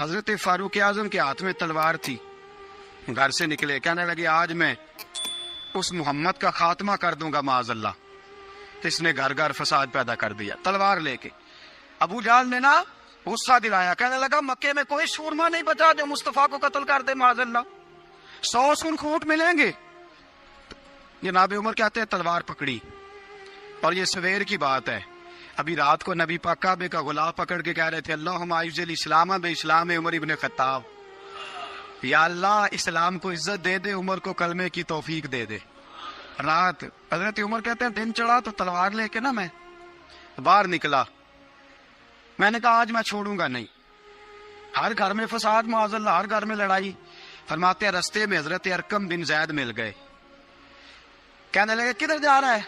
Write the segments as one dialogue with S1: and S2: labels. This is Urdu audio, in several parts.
S1: حضرت فاروق اعظم کے ہاتھ میں تلوار تھی، گھر سے نکلے، کہنے لگے آج میں اس محمد کا خاتمہ کر دوں گا معاذ اللہ۔ تو اس نے گھر گھر فساد پیدا کر دیا تلوار لے کے۔ ابو جہل نے نا غصہ دلایا، کہنے لگا مکے میں کوئی سورما نہیں بچا جو مصطفیٰ کو قتل کر دے معاذ اللہ، 100 سن خونٹ ملیں گے۔ جناب عمر کہتے ہیں تلوار پکڑی، اور یہ سویر کی بات ہے، ابھی رات کو نبی پاک کعبے کا غلاف پکڑ کے کہہ رہے تھے اللہم اعز الاسلام باسلام عمر ابن خطاب، یا اللہ اسلام کو عزت دے دے، عمر کو کلمے کی توفیق دے دے۔ رات حضرت عمر کہتے ہیں دن چڑھا تو تلوار لے کے نا میں باہر نکلا، میں نے کہا آج میں چھوڑوں گا نہیں، ہر گھر میں فساد معاذ اللہ، ہر گھر میں لڑائی۔ فرماتے ہیں رستے میں حضرت ارقم بن زید مل گئے، کہنے لگے کدھر جا رہا ہے؟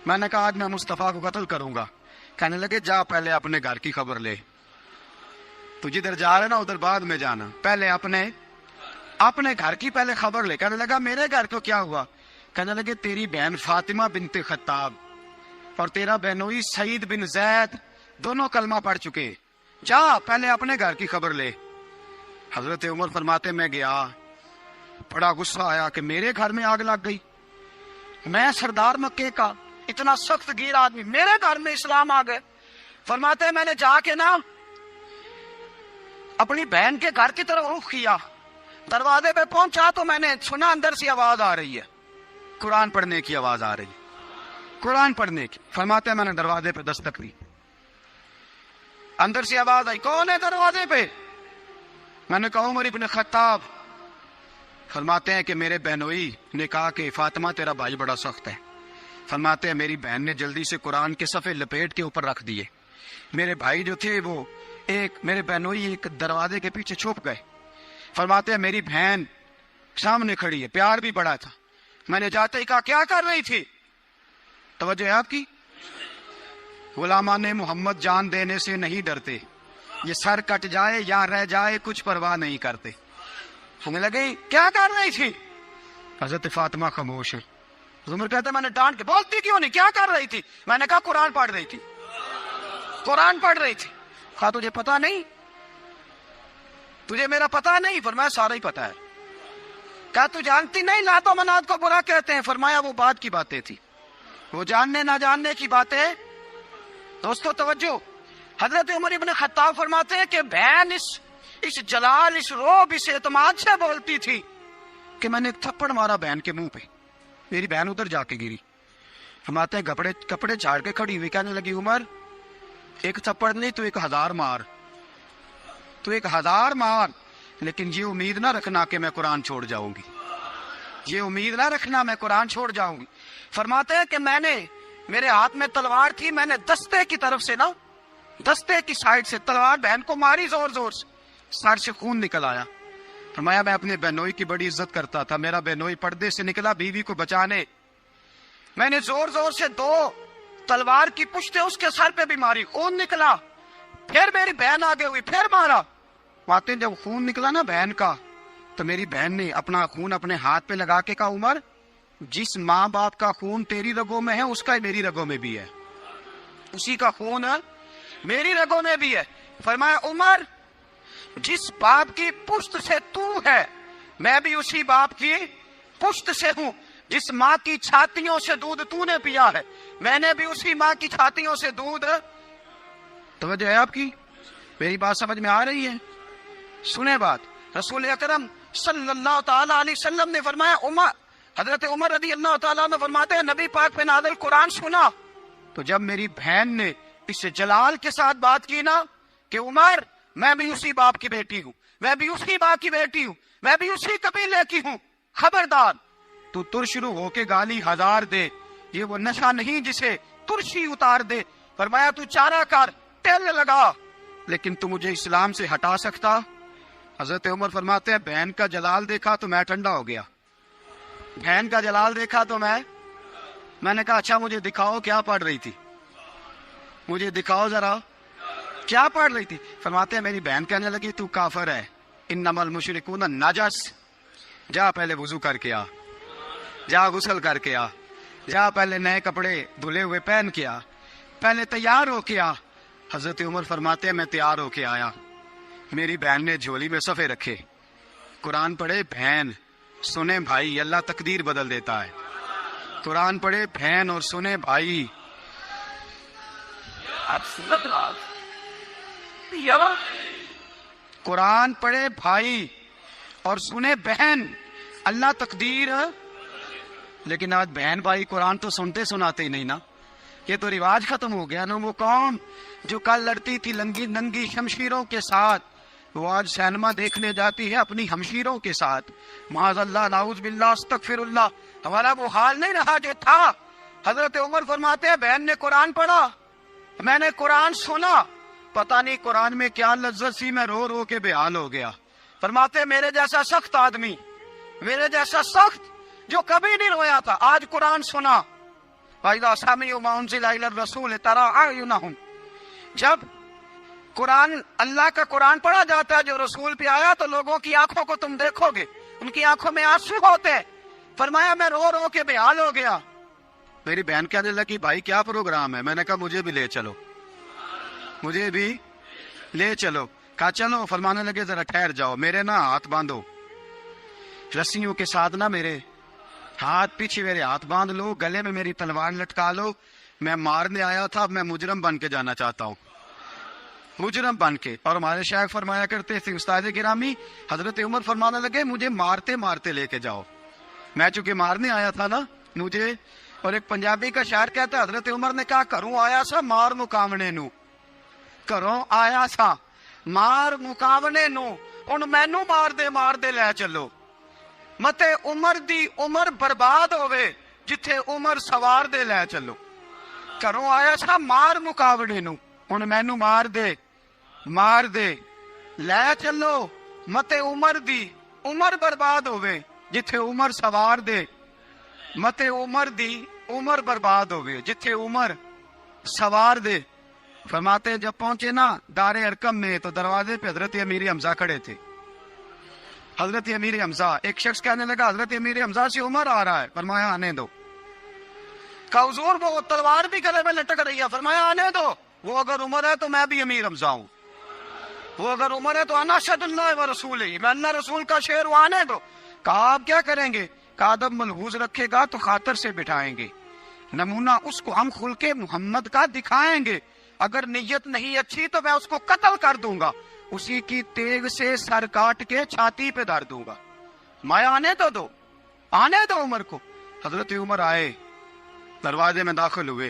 S1: میں نے کہا آج میں مصطفیٰ کو قتل کروں گا۔ کہنے لگے جا پہلے اپنے گھر کی خبر لے، تو جدھر جا رہے نا ادھر بعد میں جانا، پہلے اپنے گھر کی پہلے خبر لے۔ کہنے لگا میرے گھر کو کیا ہوا؟ کہنے لگے تیری بہن فاطمہ بنت خطاب اور تیرا بہنوئی سعید بن زید دونوں کلمہ پڑھ چکے، جا پہلے اپنے گھر کی خبر لے۔ حضرت عمر فرماتے میں گیا، بڑا غصہ آیا کہ میرے گھر میں آگ لگ گئی، میں سردار مکے کا اتنا سخت گیر آدمی، میرے گھر میں اسلام آ گئے۔ فرماتے ہیں میں نے جا کے نا اپنی بہن کے گھر کی طرف رخ کیا، دروازے پہ پہنچا تو میں نے سنا اندر سے آواز آ رہی ہے، قرآن پڑھنے کی آواز آ رہی، قرآن پڑھنے کی۔ فرماتے ہیں میں نے دروازے پہ دستک دی، اندر سے آواز آئی کون ہے دروازے پہ؟ میں نے کہا عمر ابن خطاب۔ فرماتے ہیں کہ میرے بہنوئی نے کہا کہ فاطمہ تیرا بھائی بڑا سخت ہے۔ فرماتے ہیں میری بہن نے جلدی سے قرآن کے صفحے لپیٹ کے اوپر رکھ دیے، میرے بھائی جو تھے وہ میرے بہنوئی ایک دروازے کے پیچھے چھپ گئے۔ فرماتے ہیں میری بہن سامنے کھڑی ہے، پیار بھی بڑا تھا، میں نے جاتے ہی کہا کیا کر رہی تھی؟ توجہ ہے آپ کی؟ غلامان محمد جان دینے سے نہیں ڈرتے، یہ سر کٹ جائے یا رہ جائے کچھ پرواہ نہیں کرتے۔ سننے لگے کیا کر رہی تھی؟ حضرت فاطمہ خاموش ہے۔ عمر کہتا ہے میں نے ڈانٹ کے بولتی کیوں نہیں، کیا کر رہی تھی؟ میں نے کہا قرآن پڑھ رہی تھی، قرآن پڑھ رہی تھی۔ کہا تجھے پتا نہیں، تجھے میرا پتا نہیں؟ فرمایا سارا ہی پتا ہے۔ کہا تو جانتی نہیں لات و منات کو برا کہتے ہیں؟ فرمایا وہ بات کی باتیں تھی، وہ جاننے نہ جاننے کی باتیں۔ دوستو توجہ، حضرت عمر ابن خطاب فرماتے ہیں کہ بہن اس جلال، اس روب، اس اعتماد سے بولتی تھی کہ میں نے ایک تھپڑ مارا بہن کے منہ پہ، میری بہن ادھر جا کے گری۔ فرماتے ہیں کپڑے جھاڑ کے کھڑی ہوئی، کہنے لگی عمر ایک تھپڑ نہیں تو 1000 مار، تو 1000 مار، لیکن یہ امید نہ رکھنا کہ میں قرآن چھوڑ جاؤں گی، یہ امید نہ رکھنا میں قرآن چھوڑ جاؤں گی۔ فرماتے ہیں کہ میرے ہاتھ میں تلوار تھی، میں نے دستے کی طرف سے نا، دستے کی سائڈ سے تلوار بہن کو ماری زور زور سے، سر سے خون نکل آیا۔ فرمایا میں اپنے بہنوئی کی بڑی عزت کرتا تھا، میرا بہنوئی پردے سے نکلا بیوی کو بچانے، میں نے زور زور سے 2 تلوار کی پشتیں اس کے سر پہ بھی ماری، خون نکلا، پھر میری بہن آگے ہوئی، پھر مارا۔ واقعی جب خون نکلا نا بہن کا تو میری بہن نے اپنا خون اپنے ہاتھ پہ لگا کے کہا عمر جس ماں باپ کا خون تیری رگوں میں ہے اس کا میری رگوں میں بھی ہے، اسی کا خون میری رگوں میں بھی ہے۔ فرمایا عمر جس باپ کی پشت سے تو ہے میں بھی اسی باپ کی پشت سے ہوں، جس ماں کی چھاتیوں سے دودھ تو نے پیا ہے میں نے بھی اسی ماں کی چھاتیوں سے دودھ۔ توجہ ہے آپ کی؟ میری بات سمجھ میں آ رہی ہے؟ سنیں بات، رسول اکرم صلی اللہ تعالی علیہ وسلم نے فرمایا، حضرت عمر رضی اللہ تعالیٰ عنہ فرماتے ہیں نبی پاک پہ نازل قرآن سنا تو جب میری بہن نے اس جلال کے ساتھ بات کی نا کہ عمر میں بھی اسی باپ کی بیٹی ہوں، میں بھی اسی باپ کی بیٹی ہوں، میں بھی اسی قبیلے کی ہوں، خبردار تو ترشرو ہو کے گالی 1000 دے، یہ وہ نشہ نہیں جسے ترشی اتار دے۔ فرمایا تو چارہ کر، تیل لگا، لیکن تو مجھے اسلام سے ہٹا سکتا؟ حضرت عمر فرماتے ہیں بہن کا جلال دیکھا تو میں ٹھنڈا ہو گیا، بہن کا جلال دیکھا تو میں نے کہا اچھا مجھے دکھاؤ کیا پڑھ رہی تھی، مجھے دکھاؤ ذرا کیا پڑھ رہی تھی۔ فرماتے ہیں میری بہن کہنے لگی تو کافر ہے، انما المشرکون نجس، جا پہلے وضو کر کے آ، جا غسل کر کے آ، جا پہلے نئے کپڑے دھلے ہوئے پہن کے آ، پہلے تیار ہو کے آ۔ حضرت عمر فرماتے ہیں میں تیار ہو کے آیا، میری بہن نے جھولی میں صفحے رکھے، قرآن پڑھے بہن، سنے بھائی، اللہ تقدیر بدل دیتا ہے۔ قرآن پڑھے بہن اور سنے بھائی، قرآن پڑھے بھائی اور سنے بہن، اللہ تقدیر۔ لیکن آج بہن بھائی قرآن تو سنتے سناتے ہی نہیں نا، یہ تو رواج ختم ہو گیا نا۔ وہ قوم جو کل لڑتی تھی ننگی شمشیروں کے ساتھ، وہ آج سینما دیکھنے جاتی ہے اپنی ہمشیروں کے ساتھ۔ معاذ اللہ، نعوذ باللہ، استغفر اللہ۔ ہمارا وہ حال نہیں رہا جو تھا۔ حضرت عمر فرماتے ہیں بہن نے قرآن پڑھا، میں نے قرآن سنا، پتہ نہیں قرآن میں کیا لذت سی، میں رو رو کے بے حال ہو گیا۔ فرماتے ہیں میرے جیسا سخت آدمی، میرے جیسا سخت جو کبھی نہیں رویا تھا، آج قرآن سنا۔ فَإِذَا سَمِعُوا مَا أُنزِلَ إِلَى الرَّسُولِ تَرَىٰ أَعْيُنَهُمْ، جب قرآن، اللہ کا قرآن پڑھا جاتا ہے جو رسول پہ آیا، تو لوگوں کی آنکھوں کو تم دیکھو گے، ان کی آنکھوں میں آنسو ہوتے ہیں۔ فرمایا میں رو رو کے بے حال ہو گیا۔ میری بہن کہنے لگی بھائی کیا پروگرام ہے؟ میں نے کہا مجھے بھی لے چلو، مجھے بھی لے چلو۔ کہا چلو۔ فرمانے لگے ذرا ٹھہر جاؤ، میرے نا ہاتھ باندھو رسیوں کے ساتھ، نا میرے ہاتھ پیچھے میرے ہاتھ باندھ لو، گلے میں میری تلوار لٹکا لو، میں مارنے آیا تھا، اب میں مجرم بن کے جانا چاہتا ہوں، مجرم بن کے۔ اور ہمارے شیخ فرمایا کرتے تھے، استاد گرامی حضرت عمر فرمانے لگے مجھے مارتے مارتے لے کے جاؤ، میں چونکہ مارنے آیا تھا نا مجھے۔ اور ایک پنجابی کا شاعر کہتا ہے حضرت عمر نے کہا گھروں آیا سا مار مکاونے نو، گھروں آیا سا مار مکاونے نو، ان مینو مار دے لے چلو، متے عمر دی عمر برباد ہوئے جتھے عمر سوار دے لے چلو۔ گھروں آیا سا مار مکاونے نو، ان مینو مار دے لے چلو، متے عمر دی عمر برباد ہوئے جتھے عمر سوار دے، متے عمر دی عمر برباد ہوئے جتھے عمر سوار دے۔ فرماتے جب پہنچے نا دار ارقم میں تو دروازے پہ حضرت امیر حمزہ کھڑے تھے۔ حضرت امیر حمزہ، ایک شخص کہنے لگا حضرت امیر حمزہ سے عمر آ رہا ہے، فرمایا آنے دو۔ کہا حضور وہ تلوار بھی گلے میں لٹک رہی ہے، فرمایا آنے دو، وہ اگر عمر ہے تو میں بھی امیر حمزہ ہوں، وہ اگر عمر ہے تو انا اشہد اللہ و رسول ہی، میں اللہ رسول کا شعر ہوں، آنے دو۔ کہا آپ کیا کریں گے؟ کہا ادب ملحوظ رکھے گا تو خاطر سے بٹھائیں گے، نمونہ اس کو ہم خلق محمد کا دکھائیں گے، اگر نیت نہیں اچھی تو میں اس کو قتل کر دوں گا، اسی کی تیغ سے سر کاٹ کے چھاتی پہ دھر دوں گا۔ مایا آنے تو دو، آنے دو عمر کو۔ حضرت عمر آئے، دروازے میں داخل ہوئے۔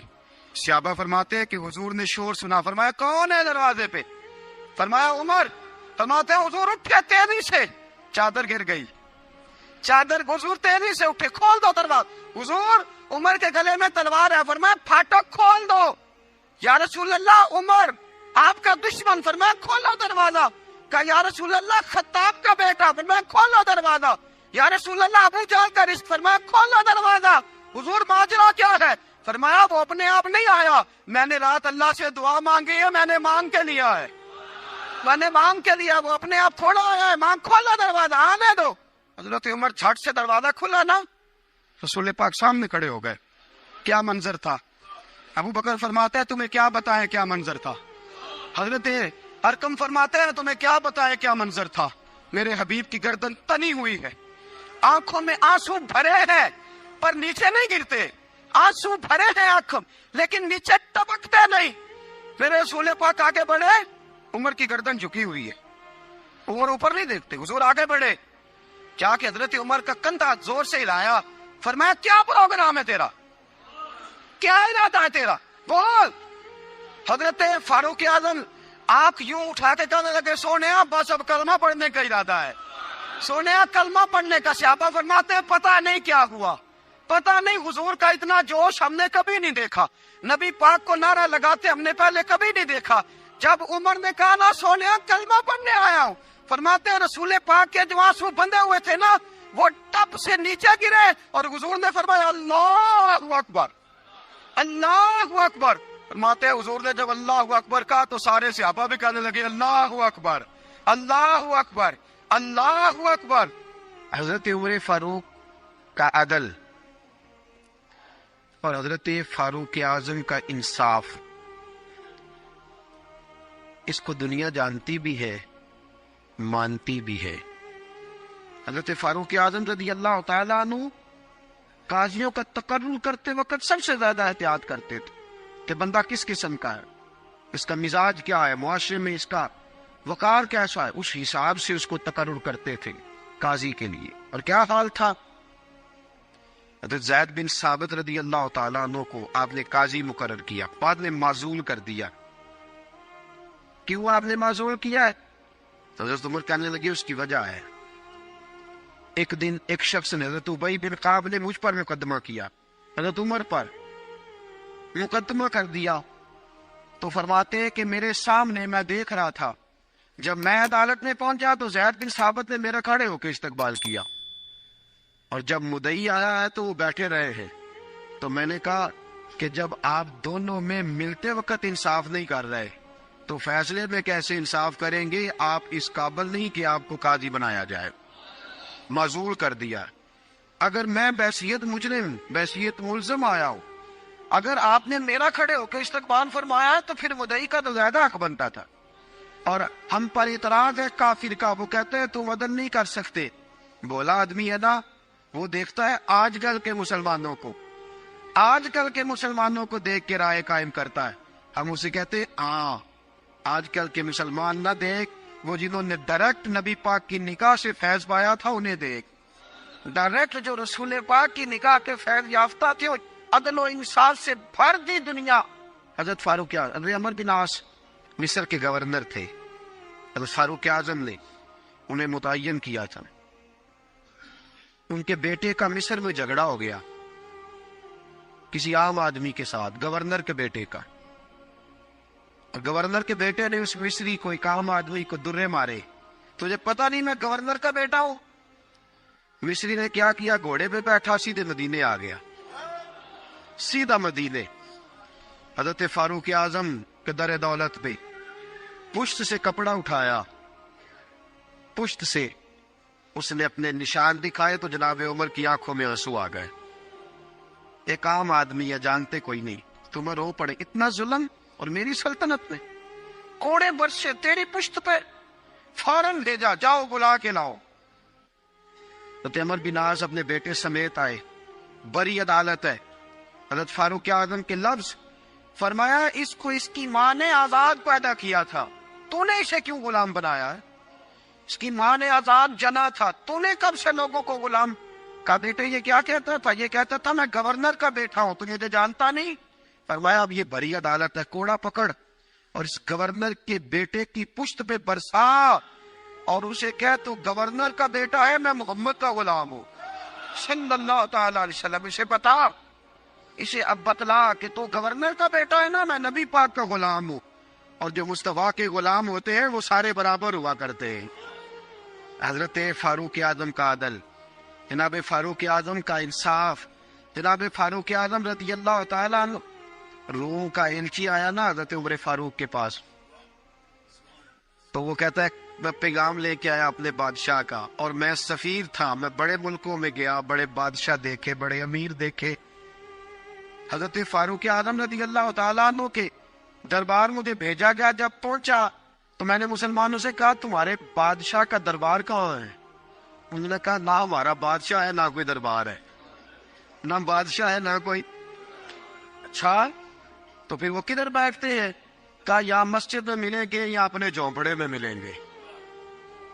S1: صحابہ فرماتے ہیں کہ حضور نے شور سنا، فرمایا کون ہے دروازے پہ؟ فرمایا عمر۔ فرماتے ہیں حضور اٹھے تیزی سے، چادر گر گئی، چادر، حضور تیزی سے اٹھے، کھول دو دروازہ۔ حضور عمر کے گلے میں تلوار ہے، فرمایا پھاٹک کھول دو۔ یا رسول اللہ عمر آپ کا دشمن، فرمایا کھولو دروازہ۔ کہا یا رسول اللہ خطاب کا بیٹا، فرمایا کھولو دروازہ۔ یا رسول اللہ ابو جہل کا رزق، فرمایا کھولو دروازہ۔ حضور ماجرا کیا ہے؟ فرمایا وہ اپنے آپ نہیں آیا، میں نے رات اللہ سے دعا مانگی ہے، میں نے مانگ کے لیا ہے، میں نے مانگ کے لیا، وہ اپنے آپ تھوڑا آیا ہے، مانگ، کھولو دروازہ، آنے دو۔ حضرت عمر جھٹ سے دروازہ کھلا نا، رسول پاک سامنے کھڑے ہو گئے۔ کیا منظر تھا؟ ابو بکر فرماتا ہے تمہیں کیا بتائیں کیا منظر تھا؟ حضرت ارقم فرماتے ہیں تمہیں کیا بتائیں کیا منظر تھا؟ میرے حبیب کی گردن تنی ہوئی ہے، آنکھوں میں آنسو بھرے ہیں پر نیچے نہیں گرتے، آنسو بھرے ہیں آنکھوں لیکن نیچے ٹپکتے نہیں۔ میرے رسول پاک آگے بڑھے، عمر کی گردن جھکی ہوئی ہے، عمر اوپر نہیں دیکھتے، حضور آگے بڑھے، جا کے حضرت عمر کا کندھا زور سے ہلایا، فرمایا کیا پروگرام ہے تیرا، کیا ارادہ ہے تیرا، بول۔ حضرت فاروق اعظم آنکھ یوں اٹھا کے کہنے لگے سونیا بس اب کلمہ پڑھنے کا ارادہ ہے، سونیا کلمہ پڑھنے کا۔ صحابہ فرماتے ہیں پتہ نہیں کیا ہوا، پتہ نہیں، حضور کا اتنا جوش ہم نے کبھی نہیں دیکھا، نبی پاک کو نعرہ لگاتے ہم نے پہلے کبھی نہیں دیکھا۔ جب عمر نے کہا نا سونیا کلمہ پڑھنے آیا ہوں، فرماتے ہیں رسول پاک کے جو آنسو بندھے ہوئے تھے نا وہ ٹپ سے نیچے گرے، اور حضور نے فرمایا اللہ اکبر، اللہ اکبر۔ فرماتے ہیں حضور نے جب اللہ اکبر کہا تو سارے صحابہ بھی کہنے لگے اللہ اکبر، اللہ اکبر، اللہ اکبر۔ حضرت عمر فاروق کا عدل اور حضرت فاروق اعظم کا انصاف، اس کو دنیا جانتی بھی ہے مانتی بھی ہے۔ حضرت فاروق اعظم رضی اللہ تعالیٰ عنہ قاضیوں کا تقرر کرتے وقت سب سے زیادہ احتیاط کرتے تھے کہ بندہ کس قسم کا ہے، اس کا مزاج کیا ہے، معاشرے میں اس کا وقار کیسا ہے، اس حساب سے اس کو تقرر کرتے تھے قاضی کے لیے۔ اور کیا حال تھا؟ حضرت زید بن ثابت رضی اللہ تعالیٰ عنہ کو آپ نے قاضی مقرر کیا، بعد میں معزول کر دیا۔ کیوں آپ نے معزول کیا ہے؟ تو حضرت عمر کہنے لگے اس کی وجہ ہے، ایک دن ایک شخص نے حضرت ابی بن کعب نے مجھ پر مقدمہ کیا، حضرت عمر پر مقدمہ کر دیا، تو فرماتے ہیں کہ میرے سامنے میں دیکھ رہا تھا، جب میں عدالت میں پہنچا تو زید بن ثابت نے میرا کھڑے ہو کے استقبال کیا، اور جب مدعی آیا ہے تو وہ بیٹھے رہے ہیں۔ تو میں نے کہا کہ جب آپ دونوں میں ملتے وقت انصاف نہیں کر رہے تو فیصلے میں کیسے انصاف کریں گے؟ آپ اس قابل نہیں کہ آپ کو قاضی بنایا جائے، معزول کر دیا۔ اگر میں بحیثیت مجرم، بحیثیت ملزم آیا ہوں، اگر آپ نے میرا کھڑے ہو کے استقبال فرمایا ہے تو پھر مدعی کا تو زیادہ حق بنتا تھا۔ اور ہم پر اعتراض ہے کافر کا، وہ کہتے ہیں تم عدل نہیں کر سکتے۔ بولا آدمی ہے نا، وہ دیکھتا ہے آج کل کے مسلمانوں کو، آج کل کے مسلمانوں کو دیکھ کے رائے قائم کرتا ہے۔ ہم اسے کہتے ہیں ہاں آج کل کے مسلمان نہ دیکھ، وہ جنہوں نے ڈائریکٹ نبی پاک کی نکاح سے فیض پایا تھا انہیں دیکھ، ڈائریکٹ جو رسول پاک کی نکاح کے فیض یافتہ تھے، عدل و انصاف سے بھر دی دنیا۔ حضرت فاروق اعظم، حضرت عمر بن عاص مصر کے گورنر تھے، حضرت فاروق اعظم نے انہیں متعین کیا تھا۔ ان کے بیٹے کا مصر میں جھگڑا ہو گیا کسی عام آدمی کے ساتھ، گورنر کے بیٹے کا، اور گورنر کے بیٹے نے اس مصری کو، ایک عام آدمی کو درے مارے۔ تجھے پتا نہیں میں گورنر کا بیٹا ہوں؟ مصری نے کیا کیا، گھوڑے پہ بیٹھا سیدھے مدینے آ گیا، سیدھا مدینے۔ حضرت فاروق اعظم کے در دولت پہ پشت سے کپڑا اٹھایا، پشت سے اس نے اپنے نشان دکھائے تو جناب عمر کی آنکھوں میں آنسو آ گئے۔ ایک عام آدمی ہے، جانتے کوئی نہیں، تمہیں رو پڑے، اتنا ظلم، اور میری سلطنت میں کوڑے برسے تیری پشت پہ، فوراً بھیجا، جاؤ بلا کے لاؤ۔ حضرت عمر بن عاص اپنے بیٹے سمیت آئے، بڑی عدالت ہے۔ حضرت فاروق اعظم کے لفظ، فرمایا اس کو اس کی ماں نے آزاد پیدا کیا تھا، تو نے اسے کیوں غلام بنایا ہے؟ اس کی ماں نے آزاد جنا تھا، تو نے کب سے لوگوں کو غلام کا؟ بیٹے یہ کیا کہتا تھا؟ یہ کہتا تھا میں گورنر کا بیٹا ہوں، تجھے تو جانتا نہیں۔ فرمایا اب یہ بڑی عدالت ہے، کوڑا پکڑ اور اس گورنر کے بیٹے کی پشت پہ برسا، اور اسے کہہ تو گورنر کا بیٹا ہے، میں محمد کا غلام ہوں صلی اللہ تعالی علیہ وسلم۔ اسے بتا، اسے اب بتلا کہ تو گورنر کا بیٹا ہے نا، میں نبی پاک کا غلام ہوں، اور جو مصطفیٰ کے غلام ہوتے ہیں وہ سارے برابر ہوا کرتے ہیں۔ حضرت فاروق اعظم کا عدل، جناب فاروق اعظم کا انصاف، جناب فاروق اعظم رضی اللہ تعالیٰ عنہ۔ روم کا ایلچی آیا نا حضرت عمر فاروق کے پاس، تو وہ کہتا ہے میں پیغام لے کے آیا اپنے بادشاہ کا، اور میں سفیر تھا، میں بڑے ملکوں میں گیا، بڑے بادشاہ دیکھے، بڑے امیر دیکھے۔ حضرت فاروق اعظم رضی اللہ تعالیٰ عنہ کے دربار مجھے بھیجا گیا، جب پہنچا تو میں نے مسلمانوں سے کہا تمہارے بادشاہ کا دربار کہاں ہے؟ انہوں نے کہا نہ ہمارا بادشاہ ہے، نہ کوئی دربار ہے، نہ بادشاہ ہے، نہ کوئی۔ اچھا تو پھر وہ کدھر بیٹھتے ہیں؟ کہا یا مسجد میں ملیں گے یا اپنے جھونپڑے میں ملیں گے۔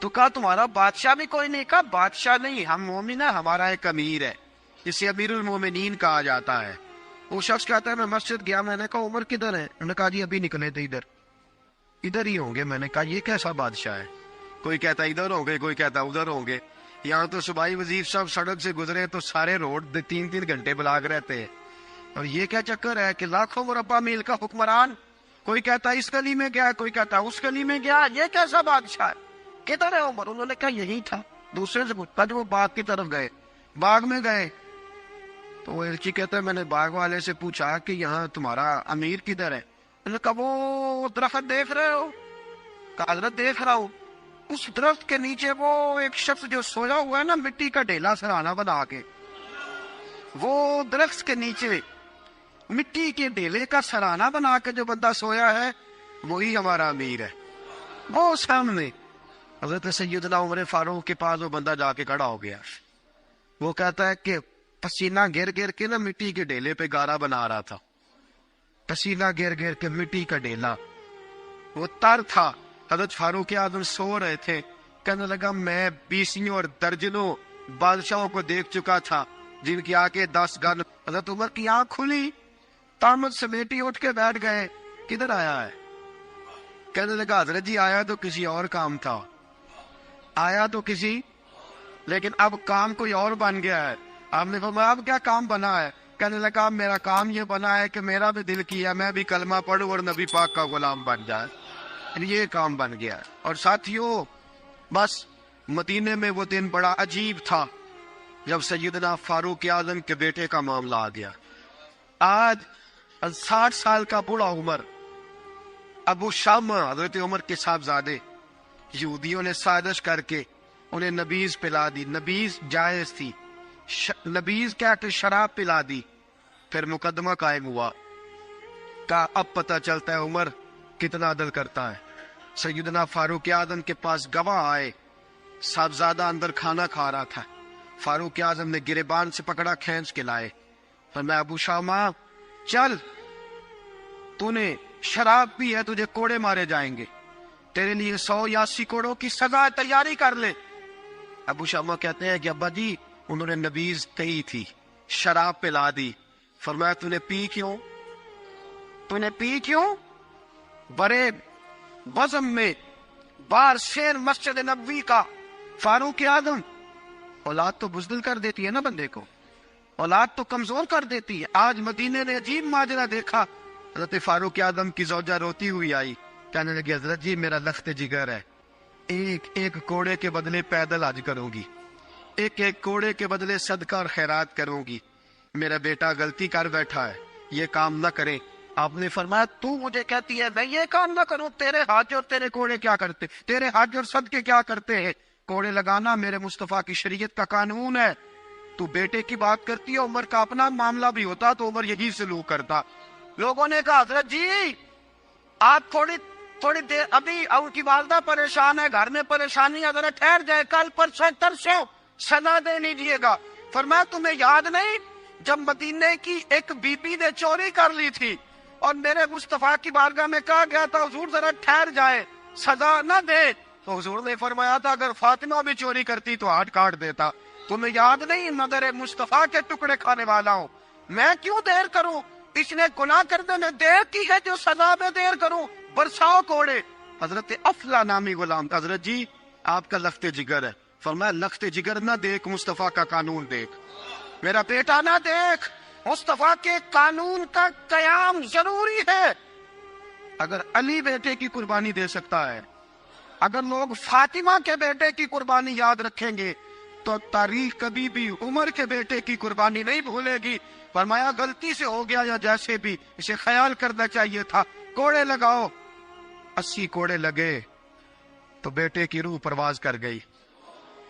S1: تو کہا تمہارا بادشاہ بھی کوئی نہیں؟ کہا بادشاہ نہیں، ہم مومن ہیں، ہمارا ایک امیر ہے، جسے امیر المومنین کہا جاتا ہے۔ وہ شخص کہتا ہے میں مسجد گیا، میں نے کہا عمر کدھر ہے؟ انہوں نے کہا جی ابھی نکلے تھے ادھر ہی ہوں گے۔ میں نے کہا یہ کیسا بادشاہ ہے؟ کوئی کہتا ادھر ہوں گے، کوئی کہتا ادھر ہوں گے۔ یہاں تو صوبائی وزیر صاحب سڑک سے گزرے تو سارے روڈ 3 گھنٹے بلاک رہتے ہیں، اور یہ کیا چکر ہے کہ لاکھوں مربع میل کا حکمران، کوئی کہتا اس گلی میں گیا، کوئی کہتا اس گلی میں گیا، یہ کیسا بادشاہ ہے؟ کدھر ہے عمر؟ انہوں نے کہا یہی تھا۔ دوسرے سے پوچھتا جو وہ باغ کی طرف گئے، باغ میں گئے تو وہ ایلچی کہتا ہے میں نے باغ والے سے پوچھا کہ یہاں تمہارا امیر کدھر ہے؟ انہوں نے کہا وہ درخت دیکھ رہے ہو؟ کہا حضرت دیکھ رہا ہوں۔ اس درخت کے نیچے وہ ایک شخص جو سویا ہوا ہے نا، مٹی کا ڈھیلا سرہانہ بنا کے، وہ درخت کے نیچے مٹی کے ڈھیلے کا سرہانہ بنا کے جو بندہ سویا ہے وہی ہمارا امیر ہے۔ وہ سامنے حضرت سیدنا عمر فاروق کے پاس وہ بندہ جا کے کھڑا ہو گیا. وہ کہتا ہے کہ پسینہ گر گر کے نا مٹی کے ڈھیلے پہ گارا بنا رہا تھا. پسینہ گر گر کے مٹی کا ڈھیلا, وہ تر تھا. حضرت فاروق اعظم سو رہے تھے. کہنے لگا میں بیسیوں اور درجنوں بادشاہوں کو دیکھ چکا تھا جن کی آنکھیں 10 گن. حضرت عمر کی آنکھ کھلی, تامت سمیٹی اٹھ کے بیٹھ گئے. کدھر آیا ہے؟ کہنے لگا حضرت جی آیا تو کسی اور کام تھا, آیا تو کسی, لیکن اب کام کوئی اور بن گیا ہے. آپ نے فرمایا اب کیا کام بنا ہے؟ کہنے لگا میرا کام یہ بنا ہے کہ میرا بھی دل کیا میں بھی کلمہ پڑھوں اور نبی پاک کا غلام بن جائے. یہ کام بن گیا. اور ساتھیوں بس مدینے میں وہ دن بڑا عجیب تھا جب سیدنا فاروق اعظم کے بیٹے کا معاملہ آ گیا. آج 60 سال کا بوڑھا عمر, ابو شامہ حضرت عمر کے صاحبزادے, یہودیوں نے سازش کر کے انہیں نبیذ پلا دی. نبیذ جائز تھی, نبیذ کیا کہ شراب پلا دی. پھر مقدمہ قائم ہوا. کہا اب پتہ چلتا ہے عمر کتنا عدل کرتا ہے. سیدنا فاروق اعظم کے پاس گواہ آئے. صاحبزادہ اندر کھانا کھا رہا تھا. فاروق اعظم نے گریبان سے پکڑا, کھینچ کے لائے. فرمایا ابو شامہ چل, تو نے شراب پی ہے, تجھے کوڑے مارے جائیں گے, تیرے لیے 100 یا 80 کوڑوں کی سزا تیاری کر لے. ابو شامہ کہتے ہیں کہ ابا جی انہوں نے نبیذ کہی تھی, شراب پلا دی. فرمایا تو نے پی کیوں؟ تو نے پی کیوں؟ بڑے بزم میں بار شیر مسجد نبوی کا فاروق اعظم. اولاد تو بزدل کر دیتی ہے نا بندے کو, اولاد تو کمزور کر دیتی ہے. آج مدینے نے عجیب ماجرا دیکھا. حضرت فاروق اعظم کی زوجہ روتی ہوئی آئی, کہنے لگی حضرت جی میرا لخت جگر ہے, ایک ایک کوڑے کے بدلے پیدل حج کروں گی, ایک ایک کوڑے کے بدلے صدقہ اور خیرات کروں گی. میرا بیٹا غلطی کر بیٹھا ہے, یہ کام نہ کرے. آپ نے فرمایا تو مجھے کہتی ہے میں یہ کام نہ کروں؟ تیرے حج اور تیرے کوڑے کیا کرتے, تیرے حج اور صدقے کیا کرتے ہیں؟ کوڑے لگانا میرے مصطفیٰ کی شریعت کا قانون ہے. تو بیٹے کی بات کرتی ہے, عمر کا اپنا معاملہ بھی ہوتا تو عمر یہی سلوک کرتا. لوگوں نے کہا حضرت جی آپ تھوڑی دیر, ابھی ان کی والدہ پریشان ہے, گھر میں پریشانی ہے, ذرا ٹھہر جائے, کل پرسوں ترسوں سزا دے لیجیے گا. فرمایا تمہیں یاد نہیں جب مدینے کی ایک بی بی نے چوری کر لی تھی اور میرے مصطفیٰ کی بارگاہ میں کہا گیا تھا حضور ذرا ٹھہر جائے, سزا نہ دے, تو حضور نے فرمایا تھا اگر فاطمہ بھی چوری کرتی تو ہاتھ کاٹ دیتا. تمہیں یاد نہیں نظر مصطفیٰ کے ٹکڑے کھانے والا ہوں, میں کیوں دیر کروں؟ اس نے گناہ کرنے میں دیر کی ہے جو سزا میں دیر کروں, برساؤ کوڑے. حضرت افلا نامی غلام, حضرت جی آپ کا لخت جگر ہے. فرمایا لخت جگر نہ دیکھ, مصطفیٰ کا قانون دیکھ. میرا بیٹا نہ دیکھ, مصطفیٰ کے قانون کا قیام ضروری ہے. اگر علی بیٹے کی قربانی دے سکتا ہے, اگر لوگ فاطمہ کے بیٹے کی قربانی یاد رکھیں گے تو تاریخ کبھی بھی عمر کے بیٹے کی قربانی نہیں بھولے گی. فرمایا غلطی سے ہو گیا یا جیسے بھی, اسے خیال کرنا چاہیے تھا. کوڑے لگاؤ. 80 کوڑے لگے تو بیٹے کی روح پرواز کر گئی.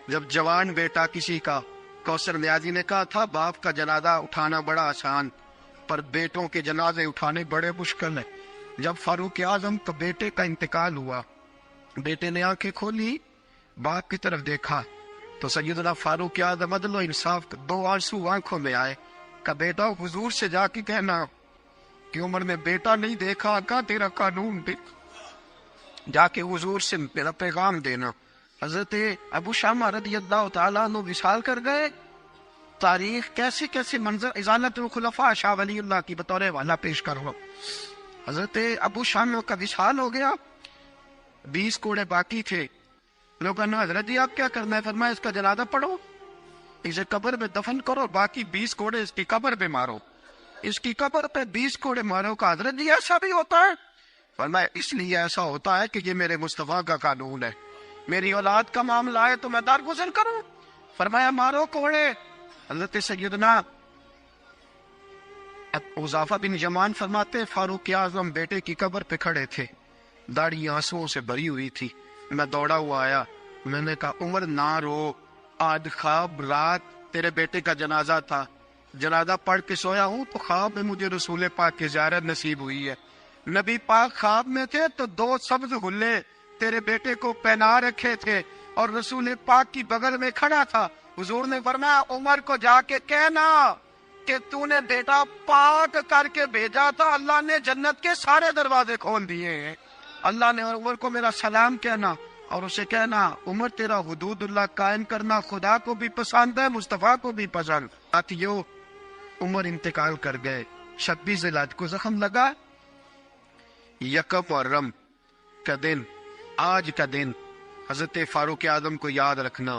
S1: جب جوان بیٹا کسی کا, کوثر نیازی نے کہا تھا باپ کا جنازہ اٹھانا بڑا آسان, پر بیٹوں کے جنازے اٹھانے بڑے مشکل ہیں. جب فاروق اعظم کا بیٹے کا انتقال ہوا, بیٹے نے آنکھیں کھولی, باپ کی طرف دیکھا تو سیدنا فاروق اعظم عدل و انصاف 2 آنسو آنکھوں میں آئے. کہ بیٹا حضور سے جا کے کہنا کہ عمر نے بیٹا نہیں دیکھا, کا تیرا قانون دیکھ, جا کے حضور سے میرا پیغام دینا. حضرت ابو شامہ رضی اللہ تعالیٰ عنہ وصال کر گئے. تاریخ کیسے کیسے منظر ازالت الخلفاء شاہ ولی اللہ کی بطور والا پیش کرو. حضرت ابو شامہ کا وصال ہو گیا, 20 کوڑے باقی تھے. لوگوں نے حضرت جی آپ کیا کرنا ہے؟ فرمایا اس کا جنازہ پڑھو, اسے قبر میں دفن کرو, باقی 20 کوڑے اس کی قبر پہ مارو, اس کی قبر پہ 20 کوڑے مارو. کا حضرت جی ایسا بھی ہوتا ہے؟ فرمایا اس لیے ایسا ہوتا ہے کہ یہ میرے مصطفیٰ کا قانون ہے, میری اولاد کا معاملہ ہے تو میں درگزر کروں. فرمایا مارو کوڑے. حضرت سیدنا حذیفہ بن یمان فرماتے فاروق اعظم بیٹے کی قبر پہ کھڑے تھے, داڑھی آنسوؤں سے بھری ہوئی تھی. میں دوڑا ہوا آیا, میں نے کہا عمر نہ رو, آج خواب رات تیرے بیٹے کا جنازہ تھا, جنازہ پڑھ کے سویا ہوں تو خواب میں مجھے رسول پاک کی زیارت نصیب ہوئی ہے. نبی پاک خواب میں تھے تو 2 سبز غلے تیرے بیٹے کو پہنا رکھے تھے اور رسول پاک کی بغل میں کھڑا تھا. حضور نے فرمایا عمر کو جا کے کہنا کہ تو نے بیٹا پاک کر کے بھیجا تھا, اللہ نے جنت کے سارے دروازے کھول دیے ہیں. اللہ نے عمر کو میرا سلام کہنا اور اسے کہنا عمر تیرا حدود اللہ قائم کرنا خدا کو بھی پسند ہے, مصطفیٰ کو بھی پسند. ساتھیو عمر انتقال کر گئے. 26 ذوالحج کو زخم لگا. یکم محرم کا دن, آج کا دن حضرت فاروق اعظم کو یاد رکھنا,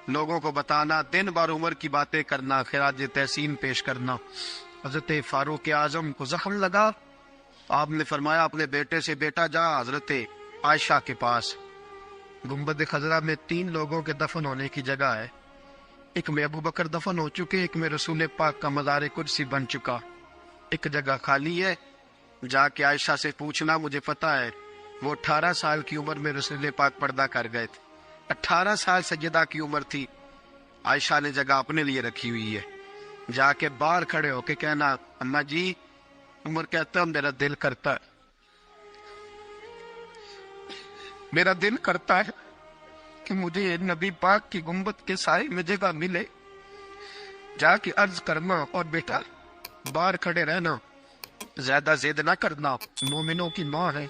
S1: لوگوں کو بتانا, دن بار عمر کی باتیں کرنا, خراج تحسین پیش کرنا. حضرت فاروق اعظم کو زخم لگا. آپ نے فرمایا اپنے بیٹے سے بیٹا جا حضرت عائشہ کے پاس. گنبد خضرا میں 3 لوگوں کے دفن ہونے کی جگہ ہے. ایک میں ابو بکر دفن ہو چکے, ایک میں رسول پاک کا مزار قدسی بن چکا, ایک جگہ خالی ہے. جا کے عائشہ سے پوچھنا, مجھے پتا ہے وہ 18 سال کی عمر میں رسول پاک پردہ کر گئے تھے. 18 سال سیدہ کی عمر تھی. عائشہ نے جگہ اپنے لیے رکھی ہوئی ہے. جا کے باہر کھڑے ہو کے کہنا اماں جی, عمر کہتا ہے میرا دل کرتا ہے, میرا دل کرتا ہے کہ مجھے نبی پاک کی گنبد کے سائے میں جگہ ملے. جا کے عرض کرنا اور بیٹا باہر کھڑے رہنا, زیادہ زید نہ کرنا, مومنوں کی ماں ہے.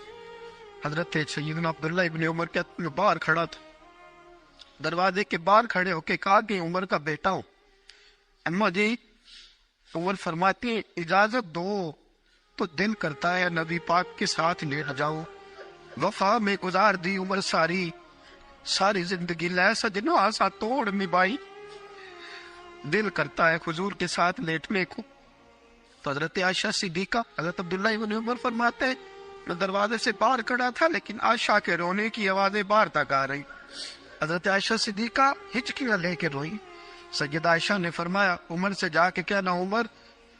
S1: حضرت سیدنا عبداللہ ابن عمر کے باہر کھڑا تھا, دروازے کے باہر کھڑے ہو کے کہا کہ عمر کا بیٹا ہوں. اماں جی, عمر فرماتے اجازت دو تو دل کرتا ہے نبی پاک کے ساتھ لیٹ جاؤں. وفا میں گزار دی عمر ساری, ساری زندگی لے سجنو آسا توڑ نبھائی, دل کرتا ہے حضور کے ساتھ لیٹنے کو. تو حضرت عائشہ صدیقہ, حضرت عبداللہ ابن عمر فرماتے ہیں میں دروازے سے باہر کھڑا تھا لیکن عائشہ کے رونے کی آوازیں باہر تک آ رہی. حضرت عائشہ صدیقہ ہچکیاں لے کے روئی. سیدہ عائشہ نے فرمایا عمر سے جا کے کہنا عمر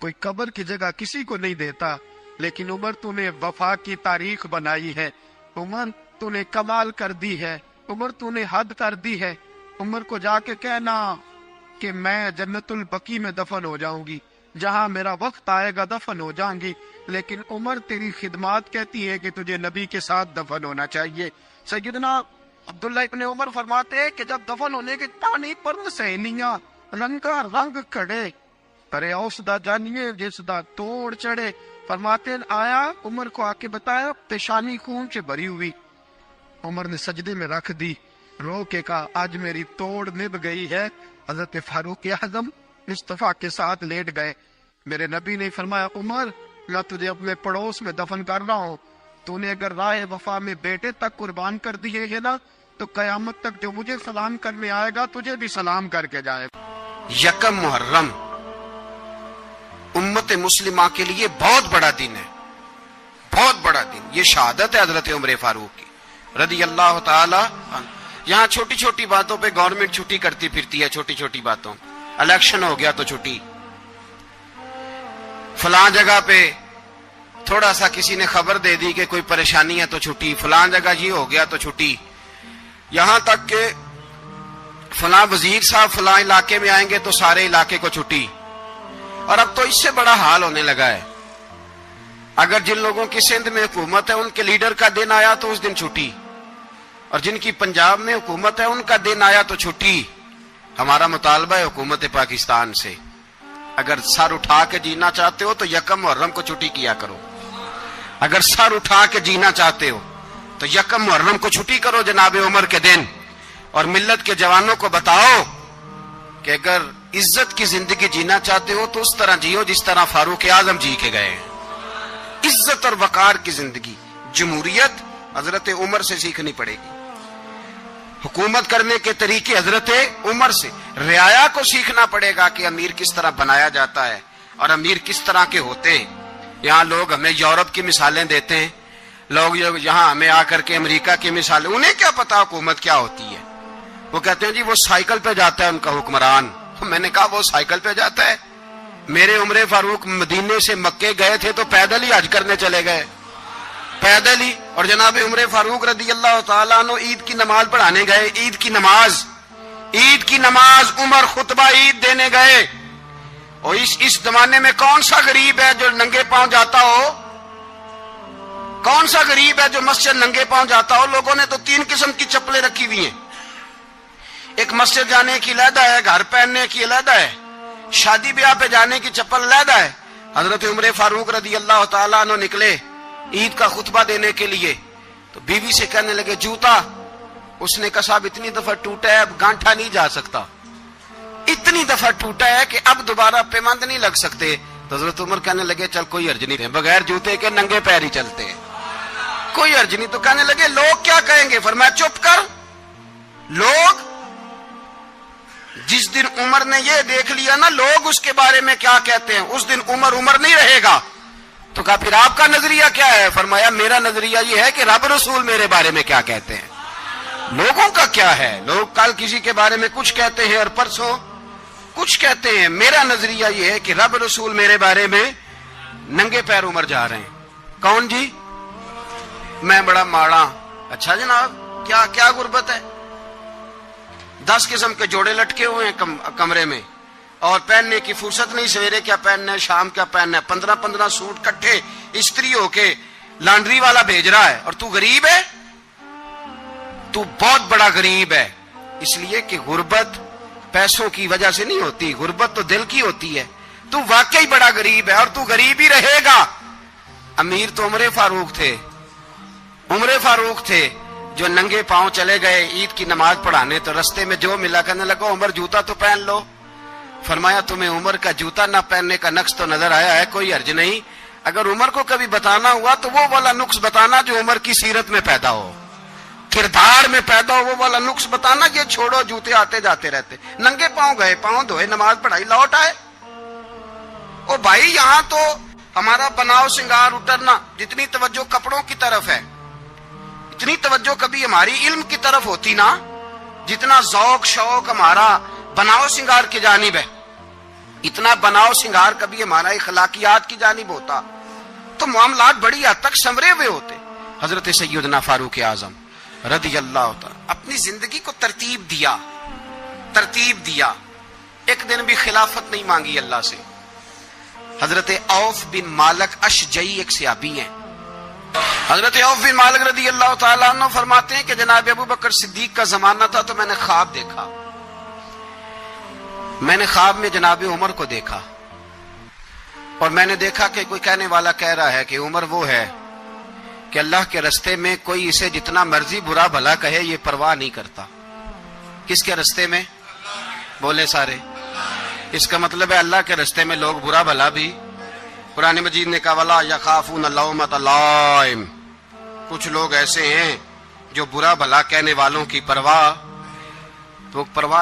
S1: کوئی قبر کی جگہ کسی کو نہیں دیتا, لیکن عمر تو نے وفا کی تاریخ بنائی ہے, عمر تو نے کمال کر دی ہے, عمر تو نے حد کر دی ہے. عمر کو جا کے کہنا کہ میں جنت البقیع میں دفن ہو جاؤں گی, جہاں میرا وقت آئے گا دفن ہو جاؤں گی, لیکن عمر تیری خدمات کہتی ہے کہ تجھے نبی کے ساتھ دفن ہونا چاہیے. سیدنا عبداللہ ابن عمر فرماتے ہیں کہ جب دفن ہونے کی ٹانی پر سہنیاں رنگا رنگ کھڑے, کرے اوس دا جانیے جس دا توڑ چڑھے. فرماتے ہیں آیا عمر کو آ کے بتایا پیشانی خون سے بھری ہوئی. عمر نے سجدے میں رکھ دی, رو کے کہا آج میری توڑ نبھ گئی ہے. حضرت فاروق اعظم مصطفیٰ کے ساتھ لیٹ گئے. میرے نبی نے فرمایا عمر میں تجھے اپنے پڑوس میں دفن کر رہا ہوں, تو نے اگر راہ وفا میں بیٹے تک قربان کر دیے ہے نا تو قیامت تک جو مجھے سلام کرنے آئے گا تجھے بھی سلام کر کے جائے. یکم محرم امت مسلمہ کے لیے بہت بڑا دن ہے, بہت بڑا دن. یہ شہادت ہے حضرت عمر فاروق کی رضی اللہ تعالی عنہ. یہاں چھوٹی چھوٹی باتوں پہ گورنمنٹ چھٹی کرتی پھرتی ہے, چھوٹی چھوٹی باتوں. الیکشن ہو گیا تو چھٹی, فلاں جگہ پہ تھوڑا سا کسی نے خبر دے دی کہ کوئی پریشانی ہے تو چھٹی, فلاں جگہ یہ ہو گیا تو چھٹی. یہاں تک کہ فلاں وزیر صاحب فلاں علاقے میں آئیں گے تو سارے علاقے کو چھٹی. اور اب تو اس سے بڑا حال ہونے لگا ہے, اگر جن لوگوں کی سندھ میں حکومت ہے ان کے لیڈر کا دن آیا تو اس دن چھٹی, اور جن کی پنجاب میں حکومت ہے ان کا دن آیا تو چھٹی. ہمارا مطالبہ ہے حکومت پاکستان سے, اگر سر اٹھا کے جینا چاہتے ہو تو یکم محرم کو چھٹی کیا کرو. اگر سر اٹھا کے جینا چاہتے ہو تو یکم محرم کو چھٹی کرو جناب عمر کے دن, اور ملت کے جوانوں کو بتاؤ کہ اگر عزت کی زندگی جینا چاہتے ہو تو اس طرح جیو جس طرح فاروق اعظم جی کے گئے. عزت اور وقار کی زندگی, جمہوریت حضرت عمر سے سیکھنی پڑے گی, حکومت کرنے کے طریقے حضرت عمر سے, رعایا کو سیکھنا پڑے گا کہ امیر کس طرح بنایا جاتا ہے اور امیر کس طرح کے ہوتے ہیں. یہاں لوگ ہمیں یورپ کی مثالیں دیتے ہیں, لوگ یہاں ہمیں آ کر کے امریکہ کی مثالیں, انہیں کیا پتا حکومت کیا ہوتی ہے. وہ کہتے ہیں جی وہ سائیکل پہ جاتا ہے ان کا حکمران. میں نے کہا وہ سائیکل پہ جاتا ہے, میرے عمر فاروق مدینے سے مکے گئے تھے تو پیدل ہی حج کرنے چلے گئے, پیدل ہی. اور جناب عمر فاروق رضی اللہ تعالیٰ عنہ عید کی نماز پڑھانے گئے, عید کی نماز عمر خطبہ عید دینے گئے. اور اس زمانے میں کون سا غریب ہے جو ننگے پاؤں جاتا ہو؟ کون سا غریب ہے جو مسجد ننگے پاؤں جاتا ہو؟ لوگوں نے تو 3 قسم کی چپلیں رکھی ہوئی ہیں. ایک مسجد جانے کی علیحدہ ہے, گھر پہننے کی علیحدہ ہے, شادی بیاہ پہ جانے کی چپل علیحدہ ہے. حضرت عمر فاروق رضی اللہ تعالیٰ عنہ نکلے عید کا خطبہ دینے کے لیے, تو بیوی سے کہنے لگے جوتا. اس نے کہا صاحب اتنی دفعہ ٹوٹا ہے, اب گانٹھا نہیں جا سکتا, اتنی دفعہ ٹوٹا ہے کہ اب دوبارہ پیمند نہیں لگ سکتے. تو حضرت عمر کہنے لگے چل کوئی حرج نہیں, بغیر جوتے کے ننگے پیر ہی چلتے ہیں, کوئی حرج نہیں. تو کہنے لگے لوگ کیا کہیں گے؟ فرمایا چپ کر. لوگ جس دن عمر نے یہ دیکھ لیا نا لوگ اس کے بارے میں کیا کہتے ہیں, اس دن عمر نہیں رہے گا. تو کہا پھر آپ کا نظریہ کیا ہے؟ فرمایا میرا نظریہ یہ ہے کہ رب رسول میرے بارے میں کیا کہتے ہیں. لوگوں کا کیا ہے؟ لوگ کل کسی کے بارے میں کچھ کہتے ہیں اور پرسوں کچھ کہتے ہیں. میرا نظریہ یہ ہے کہ رب رسول میرے بارے میں ننگے پیر عمر جا رہے ہیں. کون جی؟ میں بڑا ماڑا. اچھا جناب, کیا غربت ہے؟ 10 قسم کے جوڑے لٹکے ہوئے ہیں کمرے میں, اور پہننے کی فرصت نہیں. سویرے کیا پہننا ہے, شام کیا پہننا ہے, 15 سوٹ کٹھے استری ہو کے لانڈری والا بھیج رہا ہے, اور تو غریب ہے. تو بہت بڑا غریب ہے. اس لیے کہ غربت پیسوں کی وجہ سے نہیں ہوتی, غربت تو دل کی ہوتی ہے. تو واقعی بڑا غریب ہے, اور تو غریب ہی رہے گا. امیر تو عمر فاروق تھے جو ننگے پاؤں چلے گئے عید کی نماز پڑھانے. تو رستے میں جو ملا کہنے لگا عمر جوتا تو پہن لو. فرمایا تمہیں عمر کا جوتا نہ پہننے کا نقص تو نظر آیا ہے, کوئی حرج نہیں. اگر عمر کو کبھی بتانا ہوا تو وہ والا نقص بتانا جو عمر کی سیرت میں پیدا ہو, کردار میں پیدا ہو, وہ والا نقص بتانا. یہ چھوڑو جوتے آتے جاتے رہتے. ننگے پاؤں گئے, پاؤں دھوئے, نماز پڑھائی, لوٹ آئے. او بھائی یہاں تو ہمارا بناؤ سنگار اترنا, جتنی توجہ کپڑوں کی طرف ہے اتنی توجہ کبھی ہماری علم کی طرف ہوتی نا, جتنا ذوق شوق ہمارا بناؤ سنگار کی جانب ہے, اتنا بناؤ سنگار کبھی ہمارا اخلاقیات کی جانب ہوتا تو معاملات بڑی حد تک سنورے ہوئے ہوتے. حضرت سیدنا فاروق اعظم رضی اللہ تعالی اپنی زندگی کو ترتیب دیا. ایک دن بھی خلافت نہیں مانگی اللہ سے. حضرت عوف بن مالک اشجعی ایک صحابی ہیں. حضرت عوف بن مالک رضی اللہ تعالیٰ عنہ فرماتے ہیں کہ جناب ابو بکر صدیق کا زمانہ تھا تو میں نے خواب دیکھا. میں نے خواب میں جناب عمر کو دیکھا, اور میں نے دیکھا کہ کوئی کہنے والا کہہ رہا ہے کہ عمر وہ ہے کہ اللہ کے رستے میں کوئی اسے جتنا مرضی برا بھلا کہے یہ پرواہ نہیں کرتا. کس کے رستے میں؟ بولے سارے. اس کا مطلب ہے اللہ کے رستے میں لوگ برا بھلا بھی. قرآن مجید نے کہا وَلَا يَخَافُونَ لَوْمَةَ لَائِمٍ. کچھ لوگ ایسے ہیں جو برا بھلا کہنے والوں کی پرواہ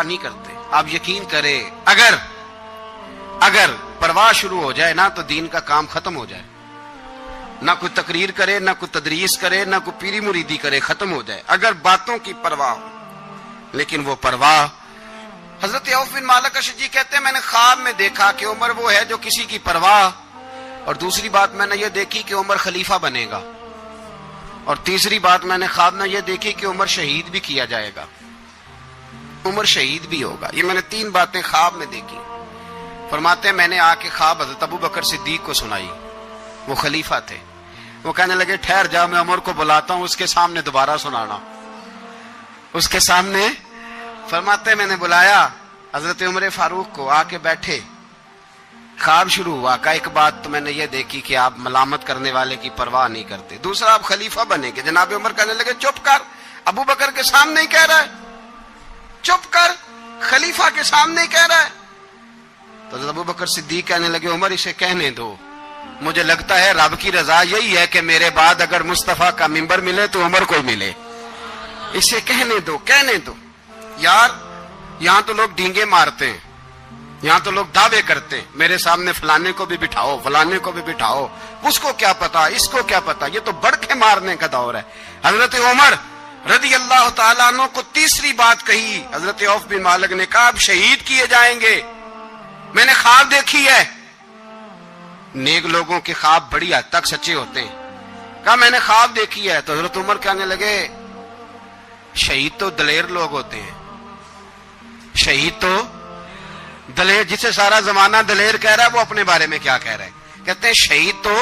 S1: نہیں کرتے. آپ یقین کریں اگر پرواہ شروع ہو جائے نا تو دین کا کام ختم ہو جائے. نہ کوئی تقریر کرے, نہ کوئی تدریس کرے, نہ کوئی پیری مریدی کرے, ختم ہو جائے اگر باتوں کی پرواہ ہو. لیکن وہ پرواہ. حضرت عوف بن مالک اشجعی کہتے ہیں میں نے خواب میں دیکھا کہ عمر وہ ہے جو کسی کی پرواہ, اور دوسری بات میں نے یہ دیکھی کہ عمر خلیفہ بنے گا, اور تیسری بات میں نے خواب میں یہ دیکھی کہ عمر شہید بھی کیا جائے گا, عمر شہید بھی ہوگا. یہ میں نے 3 باتیں خواب میں دیکھی. فرماتے ہیں میں نے آ کے خواب حضرت ابو بکر صدیق کو سنائی, وہ خلیفہ تھے. وہ کہنے لگے ٹھہر جا, میں عمر کو بلاتا ہوں, اس کے سامنے دوبارہ سنانا. اس کے سامنے. فرماتے ہیں میں نے بلایا حضرت عمر فاروق کو, آ کے بیٹھے. خواب شروع ہوا. کا ایک بات تو میں نے یہ دیکھی کہ آپ ملامت کرنے والے کی پرواہ نہیں کرتے. دوسرا آپ خلیفہ بنے گے. جناب عمر کہنے لگے چپ کر, ابو بکر کے سامنے ہی کہہ رہا ہے, چپ کر, خلیفہ کے سامنے ہی کہہ رہا ہے. تو حضرت ابو بکر صدیق کہنے لگے عمر اسے کہنے دو, مجھے لگتا ہے رب کی رضا یہی ہے کہ میرے بعد اگر مصطفیٰ کا منبر ملے تو عمر کو ملے, اسے کہنے دو. یار یہاں تو لوگ ڈینگے مارتے ہیں, یہاں تو لوگ دعوے کرتے ہیں میرے سامنے فلانے کو بھی بٹھاؤ, فلانے کو بھی بٹھاؤ, اس کو کیا پتا, اس کو کیا پتا. یہ تو بڑھ کے مارنے کا دور ہے. حضرت عمر رضی اللہ تعالیٰ عنہ کو تیسری بات کہی. حضرت عوف بن مالک نے کہا اب شہید کیے جائیں گے, میں نے خواب دیکھی ہے. نیک لوگوں کے خواب بڑی حد تک سچے ہوتے ہیں. کہا میں نے خواب دیکھی ہے. تو حضرت عمر کہنے لگے شہید تو دلیر لوگ ہوتے ہیں, شہید تو دلیر, جسے سارا زمانہ دلیر کہہ رہا ہے وہ اپنے بارے میں کیا کہہ رہا ہے. کہتے ہیں شہید تو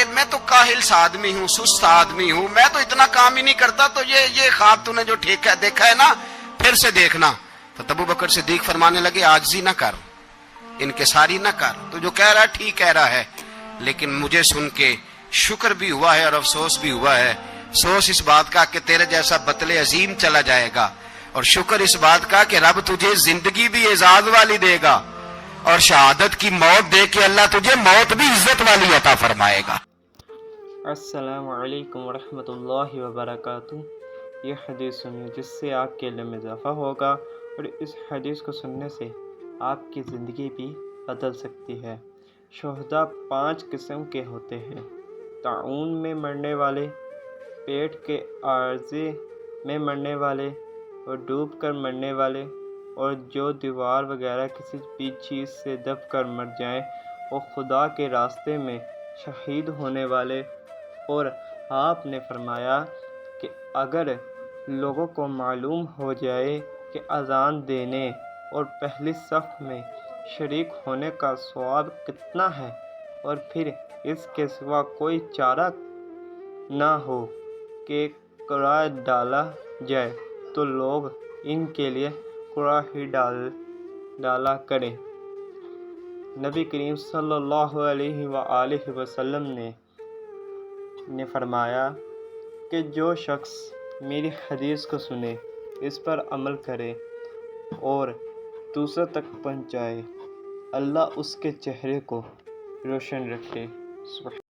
S1: میں تو کاہل سا آدمی ہوں، سست آدمی ہوں، میں تو اتنا کام ہی نہیں کرتا، تو یہ خواب تو نے جو دیکھا ہے نا، پھر سے دیکھنا۔ تو ابو بکر صدیق فرمانے لگے عاجزی نہ کر، انکساری نہ کر، تو جو کہہ رہا ہے ٹھیک کہہ رہا ہے، لیکن مجھے سن کے شکر بھی ہوا ہے اور افسوس بھی ہوا ہے۔ افسوس اس بات کا کہ تیرے جیسا بطل عظیم چلا جائے گا، اور شکر اس بات کا کہ رب تجھے زندگی بھی اعزاز والی دے گا، اور شہادت کی موت دے کے اللہ تجھے موت بھی عزت والی عطا فرمائے گا۔
S2: السلام علیکم ورحمۃ اللہ وبرکاتہ۔ یہ حدیث سنیے جس سے آپ کے علم میں اضافہ ہوگا، اور اس حدیث کو سننے سے آپ کی زندگی بھی بدل سکتی ہے۔ شہداء 5 قسم کے ہوتے ہیں: طاعون میں مرنے والے، پیٹ کے عارضے میں مرنے والے، اور ڈوب کر مرنے والے، اور جو دیوار وغیرہ کسی بھی چیز سے دب کر مر جائیں، اور خدا کے راستے میں شہید ہونے والے۔ اور آپ نے فرمایا کہ اگر لوگوں کو معلوم ہو جائے کہ اذان دینے اور پہلی صف میں شریک ہونے کا ثواب کتنا ہے، اور پھر اس کے سوا کوئی چارہ نہ ہو کہ قرآن ڈالا جائے، تو لوگ ان کے لیے قرآن ہی ڈالا کریں۔ نبی کریم صلی اللہ علیہ وآلہ وسلم نے فرمایا کہ جو شخص میری حدیث کو سنے، اس پر عمل کرے اور دوسروں تک پہنچائے، اللہ اس کے چہرے کو روشن رکھے۔